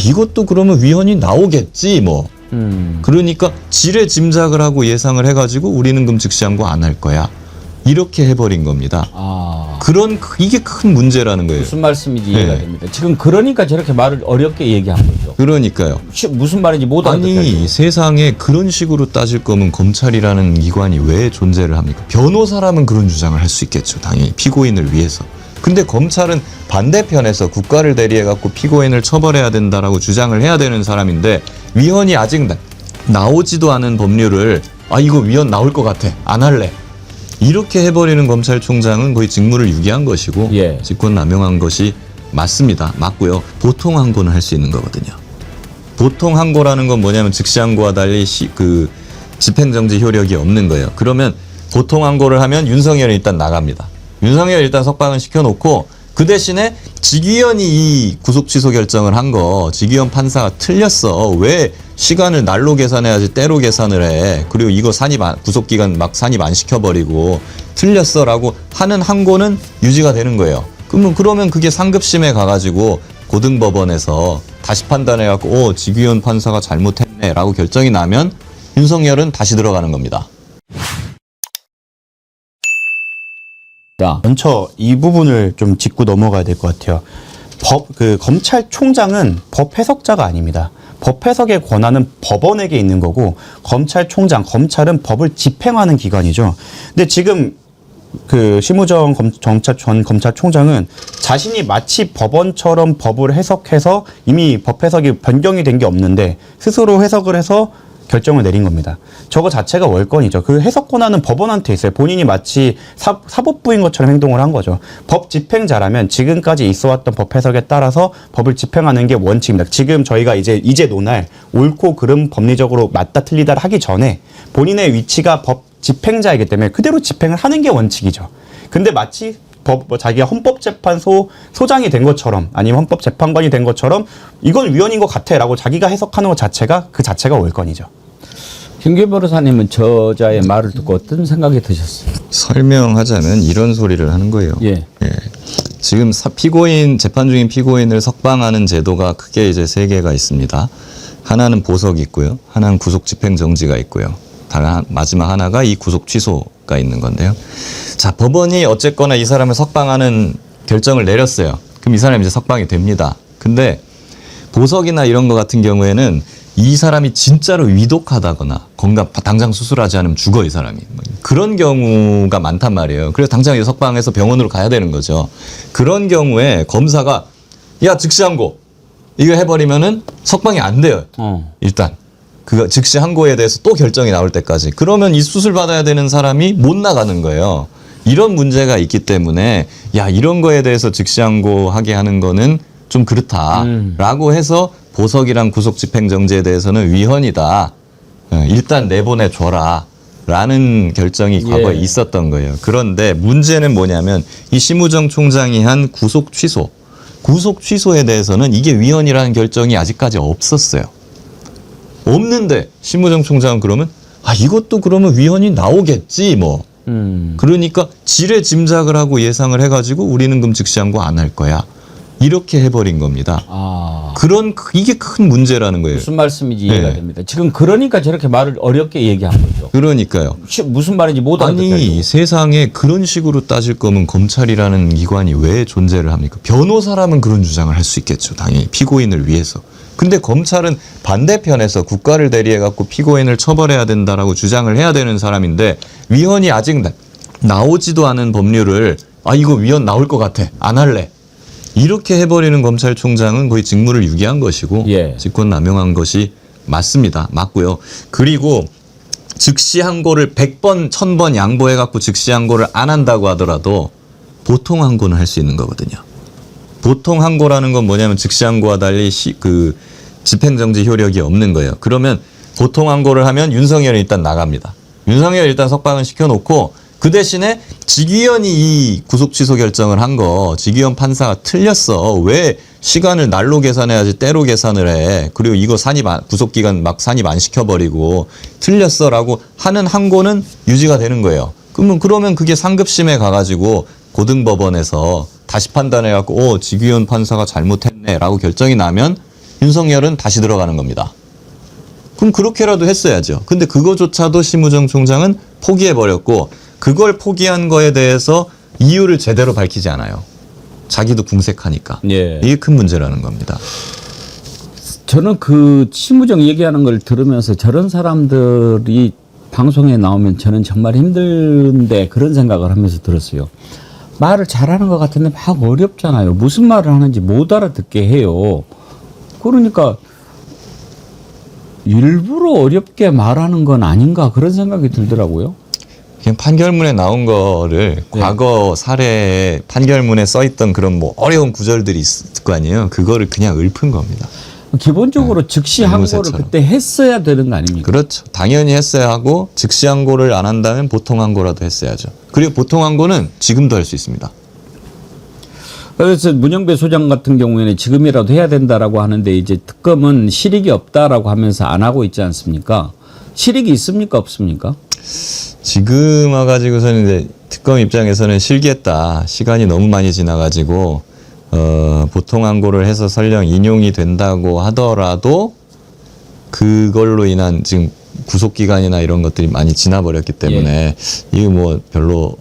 이것도 그러면 위헌이 나오겠지 뭐. 그러니까 지레 짐작을 하고 예상을 해가지고 우리는 그럼 즉시항고 안 할 거야. 이렇게 해버린 겁니다. 이게 큰 문제라는 거예요. 무슨 말씀인지 이해가 됩니다. 지금 그러니까 저렇게 말을 어렵게 얘기한 거죠. 그러니까요. 무슨 말인지 못 알아듣겠어요. 아니 세상에 그런 식으로 따질 거면 검찰이라는 기관이 왜 존재를 합니까? 변호사라면 그런 주장을 할 수 있겠죠. 당연히 피고인을 위해서. 근데 검찰은 반대편에서 국가를 대리해갖고 피고인을 처벌해야 된다라고 주장을 해야 되는 사람인데 위헌이 아직 나오지도 않은 법률을 이거 위헌 나올 것 같아. 안 할래. 이렇게 해버리는 검찰총장은 거의 직무를 유기한 것이고 직권남용한 것이 맞습니다. 맞고요. 보통 항고는 할 수 있는 거거든요. 보통 항고라는 건 뭐냐면 즉시 항고와 달리 집행정지 효력이 없는 거예요. 그러면 보통 항고를 하면 윤석열이 일단 나갑니다. 윤석열 일단 석방은 시켜놓고 그 대신에 직위원이 이 구속 취소 결정을 한 거 직위원 판사가 틀렸어. 왜 시간을 날로 계산해야지 때로 계산을 해. 그리고 이거 구속기간 막 산입 안 시켜버리고 틀렸어라고 하는 항고는 유지가 되는 거예요. 그러면 그게 상급심에 가가지고 고등법원에서 다시 판단해갖고 직위원 판사가 잘못했네라고 결정이 나면 윤석열은 다시 들어가는 겁니다. 먼저 이 부분을 좀 짚고 넘어가야 될 것 같아요. 검찰총장은 법 해석자가 아닙니다. 법 해석의 권한은 법원에게 있는 거고 검찰총장, 검찰은 법을 집행하는 기관이죠. 근데 지금 심우정 전 검찰총장은 자신이 마치 법원처럼 법을 해석해서 이미 법 해석이 변경이 된 게 없는데 스스로 해석을 해서 결정을 내린 겁니다. 저거 자체가 월권이죠. 그 해석 권한은 법원한테 있어요. 본인이 마치 사법부인 것처럼 행동을 한 거죠. 법 집행자라면 지금까지 있어왔던 법 해석에 따라서 법을 집행하는 게 원칙입니다. 지금 저희가 이제 논할 옳고 그름 법리적으로 맞다 틀리다를 하기 전에 본인의 위치가 법 집행자이기 때문에 그대로 집행을 하는 게 원칙이죠. 근데 마치 자기가 헌법재판소 소장이 된 것처럼 아니면 헌법재판관이 된 것처럼 이건 위헌인 것 같아 라고 자기가 해석하는 것 자체가 월권이죠. 김규 변호사님은 저자의 말을 듣고 어떤 생각이 드셨어요? 설명하자면 이런 소리를 하는 거예요. 지금 재판 중인 피고인을 석방하는 제도가 크게 이제 3개가 있습니다. 하나는 보석이 있고요. 하나는 구속 집행 정지가 있고요. 마지막 하나가 이 구속 취소가 있는 건데요. 자, 법원이 어쨌거나 이 사람을 석방하는 결정을 내렸어요. 그럼 이 사람이 이제 석방이 됩니다. 근데 보석이나 이런 거 같은 경우에는 이 사람이 진짜로 위독하다거나 당장 수술하지 않으면 죽어 이 사람이. 그런 경우가 많단 말이에요. 그래서 당장 석방해서 병원으로 가야 되는 거죠. 그런 경우에 검사가 야 즉시항고 이거 해버리면은 석방이 안 돼요. 일단. 그 즉시 항고에 대해서 또 결정이 나올 때까지. 그러면 이 수술 받아야 되는 사람이 못 나가는 거예요. 이런 문제가 있기 때문에 이런 거에 대해서 즉시 항고하게 하는 거는 좀 그렇다라고 해서 보석이랑 구속 집행 정지에 대해서는 위헌이다. 일단 내보내 줘라. 라는 결정이 과거에 있었던 거예요. 그런데 문제는 뭐냐면 이 심우정 총장이 한 구속 취소에 대해서는 이게 위헌이라는 결정이 아직까지 없었어요. 없는데 심우정 총장은 그러면 이것도 그러면 위헌이 나오겠지 뭐. 그러니까 지레 짐작을 하고 예상을 해가지고 우리는 그럼 즉시항고 안 할 거야. 이렇게 해버린 겁니다. 이게 큰 문제라는 거예요. 무슨 말씀인지 이해가 됩니다. 지금 그러니까 저렇게 말을 어렵게 얘기한 거죠. 그러니까요. 무슨 말인지 못 알아듣겠어요. 아니 세상에 그런 식으로 따질 거면 검찰이라는 기관이 왜 존재를 합니까? 변호사라면 그런 주장을 할 수 있겠죠. 당연히 피고인을 위해서. 근데 검찰은 반대편에서 국가를 대리해갖고 피고인을 처벌해야 된다라고 주장을 해야 되는 사람인데 위헌이 아직 나오지도 않은 법률을 이거 위헌 나올 것 같아. 안 할래. 이렇게 해버리는 검찰총장은 거의 직무를 유기한 것이고 직권남용한 것이 맞습니다. 맞고요. 그리고 즉시 항고를 100번, 1000번 양보해갖고 즉시 항고를 안 한다고 하더라도 보통 항고는 할 수 있는 거거든요. 보통 항고라는 건 뭐냐면 즉시 항고와 달리 집행정지 효력이 없는 거예요. 그러면 보통 항고를 하면 윤석열이 일단 나갑니다. 윤석열 일단 석방은 시켜놓고 그 대신에 직위원이 이 구속 취소 결정을 한 거 직위원 판사가 틀렸어. 왜 시간을 날로 계산해야지 때로 계산을 해. 그리고 이거 구속기간 막 산입 안 시켜버리고 틀렸어라고 하는 항고는 유지가 되는 거예요. 그러면 그게 상급심에 가가지고 고등법원에서 다시 판단해갖고 직위원 판사가 잘못했네라고 결정이 나면 윤석열은 다시 들어가는 겁니다. 그럼 그렇게라도 했어야죠. 근데 그거조차도 심우정 총장은 포기해버렸고 그걸 포기한 거에 대해서 이유를 제대로 밝히지 않아요. 자기도 궁색하니까. 예. 이게 큰 문제라는 겁니다. 저는 그 심우정 얘기하는 걸 들으면서 저런 사람들이 방송에 나오면 저는 정말 힘든데 그런 생각을 하면서 들었어요. 말을 잘하는 것 같은데 막 어렵잖아요. 무슨 말을 하는지 못 알아듣게 해요. 그러니까 일부러 어렵게 말하는 건 아닌가 그런 생각이 들더라고요. 그냥 판결문에 나온 거를 과거 사례에 판결문에 써있던 그런 뭐 어려운 구절들이 있을 거 아니에요. 그거를 그냥 읊은 겁니다. 기본적으로 즉시 항고를 앵무새처럼. 그때 했어야 되는 거 아닙니까? 그렇죠. 당연히 했어야 하고 즉시 항고를 안 한다면 보통 항고라도 했어야죠. 그리고 보통 항고는 지금도 할 수 있습니다. 그래서 문영배 소장 같은 경우에는 지금이라도 해야 된다라고 하는데 이제 특검은 실익이 없다라고 하면서 안 하고 있지 않습니까? 실익이 있습니까 없습니까? 지금 와가지고서는 이제 특검 입장에서는 실기했다. 시간이 너무 많이 지나가지고 보통 항고를 해서 설령 인용이 된다고 하더라도 그걸로 인한 지금 구속 기간이나 이런 것들이 많이 지나버렸기 때문에 이게 뭐 별로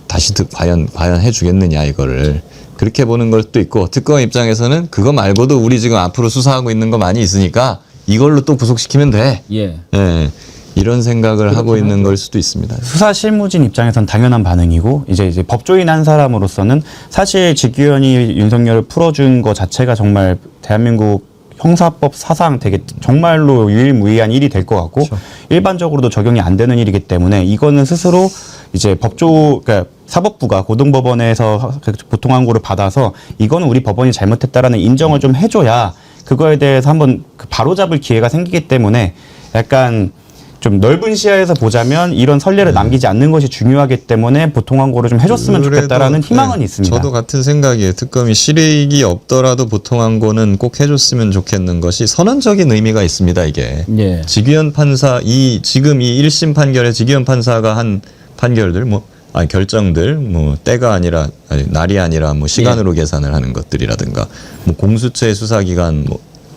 다시 과연 해주겠느냐 이거를 그렇게 보는 것도 있고 특검 입장에서는 그거 말고도 우리 지금 앞으로 수사하고 있는 거 많이 있으니까 이걸로 또 구속시키면 돼. 예. 예. 이런 생각을 하고 있는 걸 수도 있습니다. 수사 실무진 입장에선 당연한 반응이고 이제 법조인 한 사람으로서는 사실 직위원이 윤석열을 풀어준 거 자체가 정말 대한민국 형사법 사상 되게 정말로 유일무이한 일이 될 것 같고 그렇죠. 일반적으로도 적용이 안 되는 일이기 때문에 이거는 스스로 이제 그러니까 사법부가 고등법원에서 보통 항고를 받아서 이거는 우리 법원이 잘못했다라는 인정을 좀 해줘야 그거에 대해서 한번 바로잡을 기회가 생기기 때문에 약간 좀 넓은 시야에서 보자면 이런 선례를 남기지 않는 것이 중요하기 때문에 보통 항고를 좀 해줬으면 좋겠다라는 희망은 있습니다. 저도 같은 생각이에요. 특검이 실익이 없더라도 보통 항고는 꼭 해줬으면 좋겠는 것이 선언적인 의미가 있습니다. 이게 예. 직위원 판사 지금 이 1심 판결에 직위원 판사가 한 판결들 결정들 때가 아니라 날이 아니라 시간으로 계산을 하는 것들이라든가 공수처의 수사기간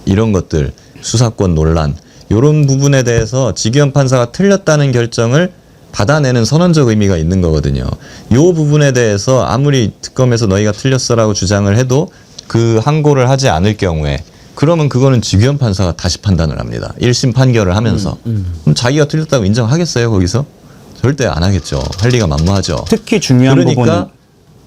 이런 것들 수사권 논란 이런 부분에 대해서 직위원 판사가 틀렸다는 결정을 받아내는 선언적 의미가 있는 거거든요. 이 부분에 대해서 아무리 특검에서 너희가 틀렸어라고 주장을 해도 그 항고를 하지 않을 경우에 그러면 그거는 직위원 판사가 다시 판단을 합니다. 1심 판결을 하면서. 그럼 자기가 틀렸다고 인정하겠어요 거기서? 절대 안 하겠죠. 할 리가 만무하죠. 특히 중요한 그러니까 부분은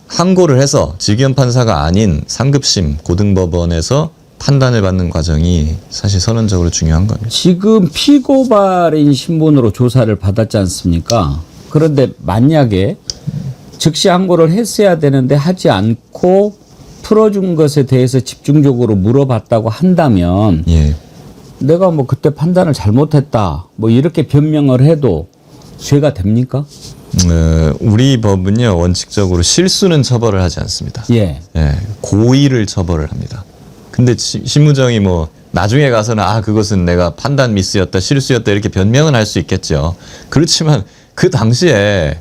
항고를 해서 직위원 판사가 아닌 상급심 고등법원에서 판단을 받는 과정이 사실 선언적으로 중요한 겁니다. 지금 피고발인 신분으로 조사를 받았지 않습니까? 그런데 만약에 즉시 항고를 했어야 되는데 하지 않고 풀어준 것에 대해서 집중적으로 물어봤다고 한다면 예. 내가 그때 판단을 잘못했다 이렇게 변명을 해도 죄가 됩니까? 우리 법은요 원칙적으로 실수는 처벌을 하지 않습니다. 예. 고의를 처벌을 합니다. 근데 심우정이 나중에 가서는 그것은 내가 판단 미스였다 실수였다 이렇게 변명은 할 수 있겠죠. 그렇지만 그 당시에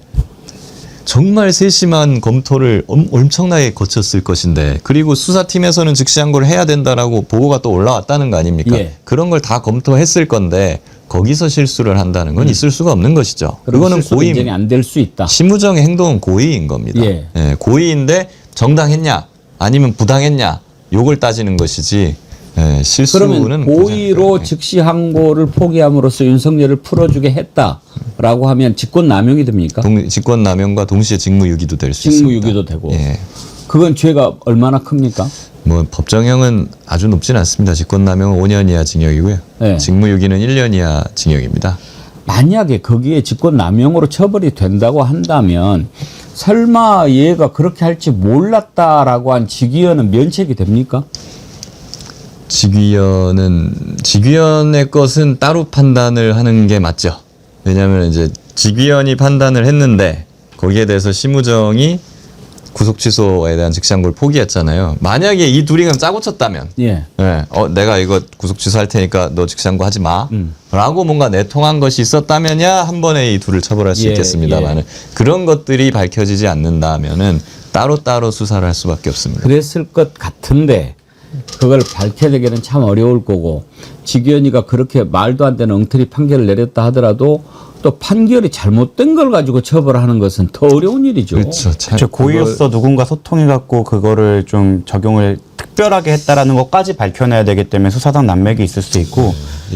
정말 세심한 검토를 엄청나게 거쳤을 것인데 그리고 수사팀에서는 즉시 항고를 해야 된다라고 보고가 또 올라왔다는 거 아닙니까? 예. 그런 걸 다 검토했을 건데 거기서 실수를 한다는 건 있을 수가 없는 것이죠. 그거는 고의 인정이 안 될 수 있다. 심우정의 행동은 고의인 겁니다. 예. 고의인데 정당했냐 아니면 부당했냐 요걸 따지는 것이지 실수는 그러면 고의로 즉시 항고를 포기함으로써 윤석열을 풀어주게 했다라고 하면 직권남용이 됩니까? 직권남용과 동시에 직무유기도 될 수 있습니다. 직무유기도 되고. 예. 그건 죄가 얼마나 큽니까? 법정형은 아주 높진 않습니다. 직권남용은 5년 이하 징역이고요. 네. 직무유기는 1년 이하 징역입니다. 만약에 거기에 직권남용으로 처벌이 된다고 한다면 설마 얘가 그렇게 할지 몰랐다라고 한 직위원은 면책이 됩니까? 직위원의 것은 따로 판단을 하는 게 맞죠. 왜냐하면 이제 직위원이 판단을 했는데 거기에 대해서 심우정이 구속 취소에 대한 즉시 항고를 포기했잖아요. 만약에 이 둘이 그냥 짜고 쳤다면, 내가 이거 구속 취소할 테니까 너 즉시 항고 하지 마. 라고 뭔가 내통한 것이 있었다면야 한 번에 이 둘을 처벌할 수 있겠습니다만은 그런 것들이 밝혀지지 않는다면은 따로따로 수사를 할 수밖에 없습니다. 그랬을 것 같은데 그걸 밝혀내기는 참 어려울 거고 지기현이가 그렇게 말도 안 되는 엉터리 판결을 내렸다 하더라도 또 판결이 잘못된 걸 가지고 처벌하는 것은 더 어려운 일이죠. 그렇죠. 고의로서 누군가 소통해갖고 그거를 좀 적용을 특별하게 했다라는 것까지 밝혀내야 되기 때문에 수사상 난맥이 있을 수 있고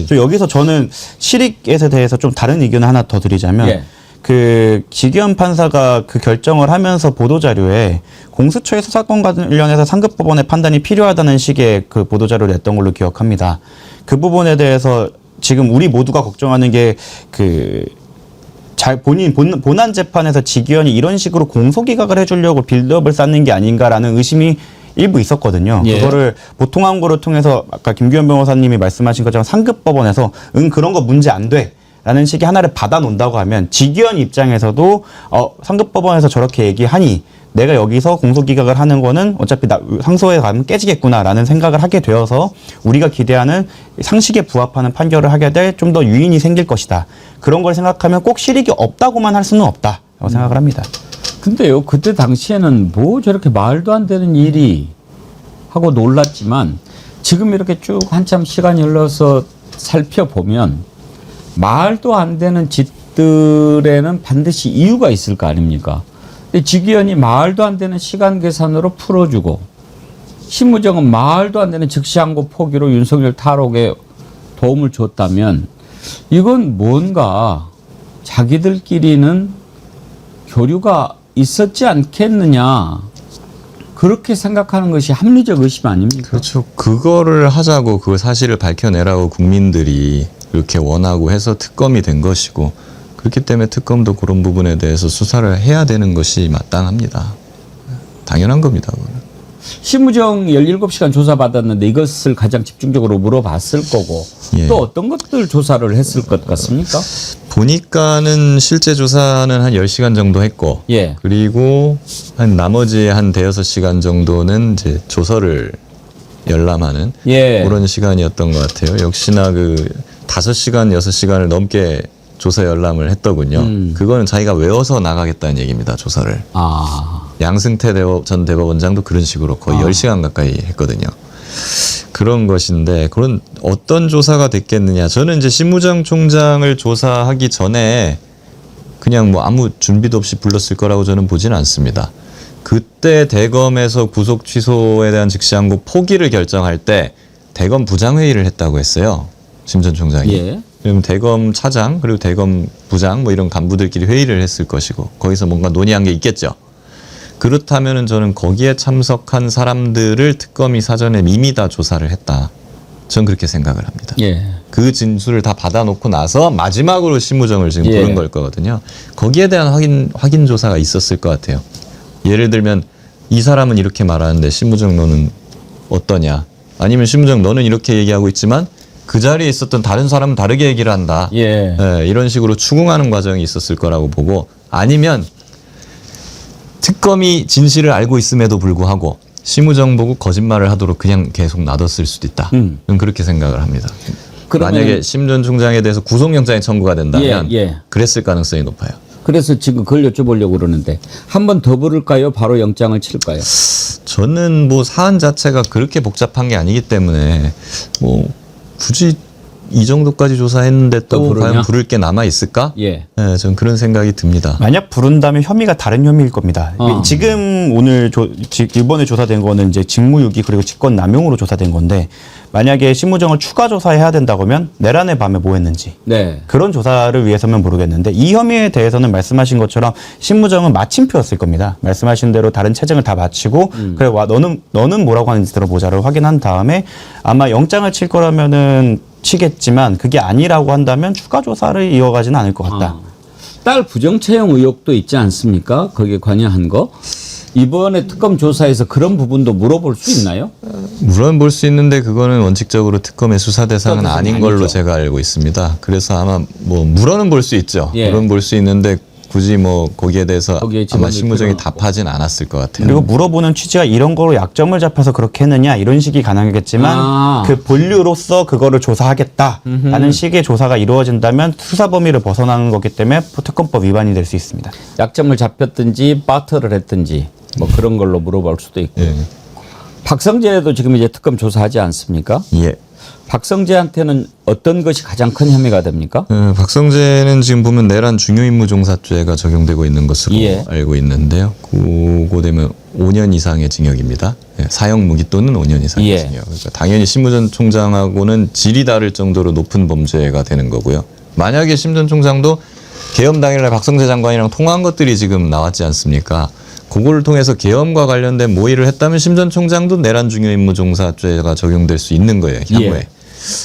또 여기서 저는 실익에 대해서 좀 다른 의견을 하나 더 드리자면 예. 그 지기현 판사가 그 결정을 하면서 보도자료에 공수처의 수사권 관련해서 상급법원의 판단이 필요하다는 식의 그 보도자료를 냈던 걸로 기억합니다. 그 부분에 대해서 지금 우리 모두가 걱정하는 게 본안 재판에서 지기현이 이런 식으로 공소기각을 해주려고 빌드업을 쌓는 게 아닌가라는 의심이 일부 있었거든요. 예. 그거를 보통 항고를 통해서 아까 김규현 변호사님이 말씀하신 것처럼 상급법원에서 그런 거 문제 안 돼. 라는 식의 하나를 받아놓는다고 하면 지기현 입장에서도 상급법원에서 저렇게 얘기하니 내가 여기서 공소기각을 하는 거는 어차피 상소에 가면 깨지겠구나라는 생각을 하게 되어서 우리가 기대하는 상식에 부합하는 판결을 하게 될 좀 더 유인이 생길 것이다. 그런 걸 생각하면 꼭 실익이 없다고만 할 수는 없다라고 생각을 합니다. 근데요, 그때 당시에는 뭐 저렇게 말도 안 되는 일이 하고 놀랐지만 지금 이렇게 쭉 한참 시간이 흘러서 살펴보면 말도 안 되는 짓들에는 반드시 이유가 있을 거 아닙니까? 지기현이 말도 안 되는 시간 계산으로 풀어주고 심우정은 말도 안 되는 즉시항고 포기로 윤석열 탈옥에 도움을 줬다면 이건 뭔가 자기들끼리는 교류가 있었지 않겠느냐 그렇게 생각하는 것이 합리적 의심 아닙니까? 그렇죠. 그거를 하자고 그 사실을 밝혀내라고 국민들이 그렇게 원하고 해서 특검이 된 것이고 그렇기 때문에 특검도 그런 부분에 대해서 수사를 해야 되는 것이 마땅합니다. 당연한 겁니다. 그거는. 심우정 17시간 조사받았는데 이것을 가장 집중적으로 물어봤을 거고 예. 또 어떤 것들 조사를 했을 것 같습니까? 보니까는 실제 조사는 한 10시간 정도 했고 예. 그리고 한 나머지 한 대여섯 시간 정도는 이제 조서를 열람하는 예. 그런 시간이었던 것 같아요. 역시나 그 5시간, 6시간을 넘게 조서 열람을 했더군요. 그거는 자기가 외워서 나가겠다는 얘기입니다. 조서를. 아. 양승태 전 대법원장도 그런 식으로 거의 10시간 가까이 했거든요. 그런 것인데 그런 어떤 조사가 됐겠느냐. 저는 이제 심우정 총장을 조사하기 전에 그냥 뭐 아무 준비도 없이 불렀을 거라고 저는 보지는 않습니다. 그때 대검에서 구속 취소에 대한 즉시항고 포기를 결정할 때 대검 부장회의를 했다고 했어요. 심 전 총장이. 예. 그러면 대검 차장 그리고 대검 부장 뭐 이런 간부들끼리 회의를 했을 것이고 거기서 뭔가 논의한 게 있겠죠. 그렇다면은 저는 거기에 참석한 사람들을 특검이 사전에 이미 다 조사를 했다. 전 그렇게 생각을 합니다. 예. 그 진술을 다 받아놓고 나서 마지막으로 심우정을 지금 예. 부른 걸 거거든요. 거기에 대한 확인 조사가 있었을 것 같아요. 예를 들면 이 사람은 이렇게 말하는데 심우정 너는 어떠냐? 아니면 심우정 너는 이렇게 얘기하고 있지만 그 자리에 있었던 다른 사람은 다르게 얘기를 한다. 예. 이런 식으로 추궁하는 과정이 있었을 거라고 보고 아니면 특검이 진실을 알고 있음에도 불구하고 심우정 보고 거짓말을 하도록 그냥 계속 놔뒀을 수도 있다. 저는 그렇게 생각을 합니다. 만약에 심 전 총장에 대해서 구속영장이 청구가 된다면 그랬을 가능성이 높아요. 그래서 지금 그걸 여쭤보려고 그러는데 한 번 더 부를까요? 바로 영장을 칠까요? 저는 뭐 사안 자체가 그렇게 복잡한 게 아니기 때문에 뭐 굳이 이 정도까지 조사했는데 또 과연 부를 게 남아 있을까? 예. 저는 그런 생각이 듭니다. 만약 부른다면 혐의가 다른 혐의일 겁니다. 지금 오늘 이번에 조사된 거는 이제 직무유기 그리고 직권남용으로 조사된 건데 만약에 심우정을 추가 조사해야 된다고 하면 내란의 밤에 뭐 했는지 네. 그런 조사를 위해서면 모르겠는데 이 혐의에 대해서는 말씀하신 것처럼 심우정은 마침표였을 겁니다. 말씀하신 대로 다른 채증을 다 마치고 그래 와 너는 뭐라고 하는지 들어보자를 확인한 다음에 아마 영장을 칠 거라면은 치겠지만 그게 아니라고 한다면 추가 조사를 이어가지는 않을 것 같다. 딸 부정채용 의혹도 있지 않습니까? 거기에 관여한 거. 이번에 특검 조사에서 그런 부분도 물어볼 수 있나요? 물어볼 수 있는데 그거는 원칙적으로 특검의 수사 대상은 아닌 걸로 아니죠. 제가 알고 있습니다. 그래서 아마 뭐 물어는 볼 수 있죠. 예. 물어는 볼 수 있는데 굳이 뭐 거기에 대해서 거기에 아마 집어넣을 심우정이 필요는 없고. 답하진 않았을 것 같아요. 그리고 물어보는 취지가 이런 거로 약점을 잡혀서 그렇게 했느냐 이런 식이 가능하겠지만 그 본류로서 그거를 조사하겠다라는 식의 조사가 이루어진다면 수사 범위를 벗어나는 거기 때문에 특검법 위반이 될 수 있습니다. 약점을 잡혔든지 바터를 했든지 뭐 그런 걸로 물어볼 수도 있고. 예. 박성재도 지금 이제 특검 조사하지 않습니까? 예. 박성재한테는 어떤 것이 가장 큰 혐의가 됩니까? 박성재는 지금 보면 내란 중요임무종사죄가 적용되고 있는 것으로 예. 알고 있는데요. 그거 되면 5년 이상의 징역입니다. 예, 사형 무기 또는 5년 이상의 예. 징역. 그러니까 당연히 심 전 총장하고는 질이 다를 정도로 높은 범죄가 되는 거고요. 만약에 심 전 총장도 계엄 당일날 박성재 장관이랑 통화한 것들이 지금 나왔지 않습니까? 그거를 통해서 계엄과 관련된 모의를 했다면 심 전 총장도 내란 중요임무종사죄가 적용될 수 있는 거예요. 향후에. 예.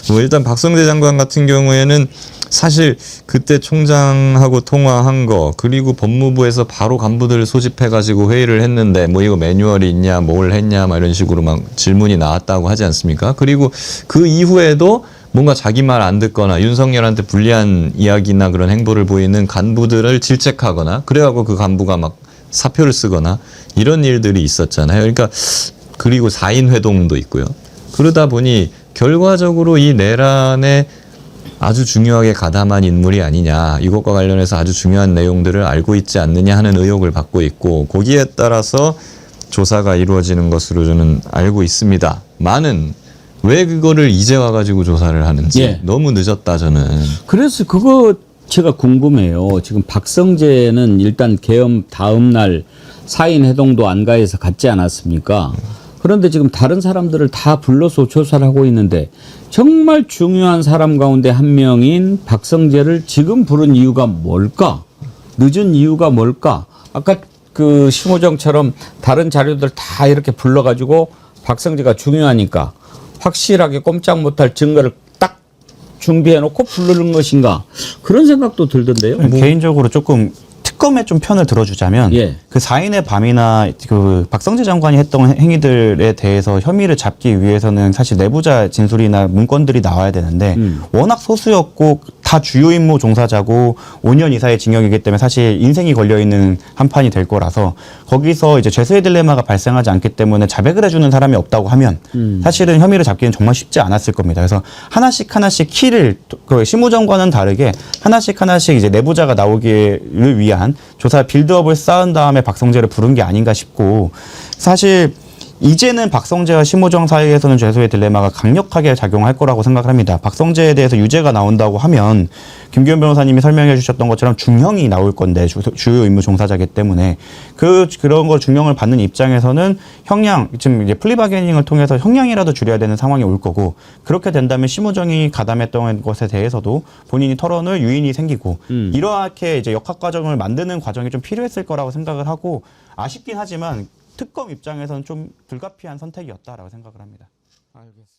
뭐 일단 박성재 장관 같은 경우에는 사실 그때 총장하고 통화한 거 그리고 법무부에서 바로 간부들을 소집해가지고 회의를 했는데 뭐 이거 매뉴얼이 있냐 뭘 했냐 막 이런 식으로 막 질문이 나왔다고 하지 않습니까? 그리고 그 이후에도 뭔가 자기 말 안 듣거나 윤석열한테 불리한 이야기나 그런 행보를 보이는 간부들을 질책하거나 그래갖고 그 간부가 막 사표를 쓰거나 이런 일들이 있었잖아요. 그러니까 그리고 4인 회동도 있고요. 그러다 보니 결과적으로 이 내란에 아주 중요하게 가담한 인물이 아니냐 이것과 관련해서 아주 중요한 내용들을 알고 있지 않느냐 하는 의혹을 받고 있고 거기에 따라서 조사가 이루어지는 것으로 저는 알고 있습니다. 많은 왜 그거를 이제 와가지고 조사를 하는지 예. 너무 늦었다 저는. 그래서 그거 제가 궁금해요. 지금 박성재는 일단 계엄 다음 날 4인 회동도 안 가해서 갔지 않았습니까? 그런데 지금 다른 사람들을 다 불러서 조사를 하고 있는데 정말 중요한 사람 가운데 한 명인 박성재를 지금 부른 이유가 뭘까? 늦은 이유가 뭘까? 아까 그 심호정처럼 다른 자료들 다 이렇게 불러가지고 박성재가 중요하니까 확실하게 꼼짝 못할 증거를 딱 준비해놓고 부르는 것인가? 그런 생각도 들던데요. 개인적으로 조금 특검에 좀 편을 들어주자면 예. 그 4인의 밤이나 그 박성재 장관이 했던 행위들에 대해서 혐의를 잡기 위해서는 사실 내부자 진술이나 문건들이 나와야 되는데 워낙 소수였고 다 주요 임무 종사자고 5년 이상의 징역이기 때문에 사실 인생이 걸려있는 한 판이 될 거라서 거기서 이제 죄수의 딜레마가 발생하지 않기 때문에 자백을 해주는 사람이 없다고 하면 사실은 혐의를 잡기는 정말 쉽지 않았을 겁니다. 그래서 하나씩 키를 그 심우정과는 다르게 하나씩 이제 내부자가 나오기를 위한 조사 빌드업을 쌓은 다음에 박성재를 부른 게 아닌가 싶고 사실 이제는 박성재와 심우정 사이에서는 죄수의 딜레마가 강력하게 작용할 거라고 생각을 합니다. 박성재에 대해서 유죄가 나온다고 하면 김기현 변호사님이 설명해 주셨던 것처럼 중형이 나올 건데 주요 임무 종사자이기 때문에 그런 걸 중형을 받는 입장에서는 형량 지금 이제 플리바게닝을 통해서 형량이라도 줄여야 되는 상황이 올 거고 그렇게 된다면 심우정이 가담했던 것에 대해서도 본인이 털어놓을 유인이 생기고 이렇게 이제 역학 과정을 만드는 과정이 좀 필요했을 거라고 생각을 하고 아쉽긴 하지만 특검 입장에서는 좀 불가피한 선택이었다라고 생각을 합니다. 알겠습니다.